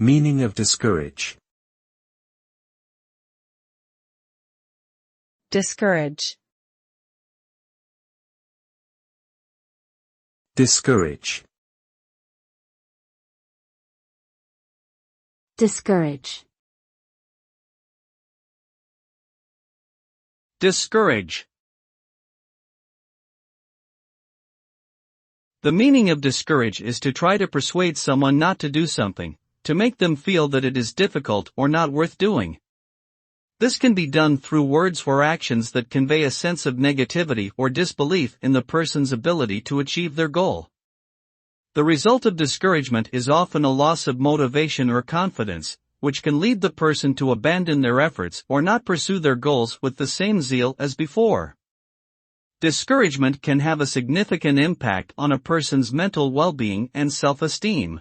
Meaning of discourage. Discourage. Discourage. Discourage. Discourage. The meaning of discourage is to try to persuade someone not to do something, to make them feel that it is difficult or not worth doing. This can be done through words or actions that convey a sense of negativity or disbelief in the person's ability to achieve their goal. The result of discouragement is often a loss of motivation or confidence, which can lead the person to abandon their efforts or not pursue their goals with the same zeal as before. Discouragement can have a significant impact on a person's mental well-being and self-esteem.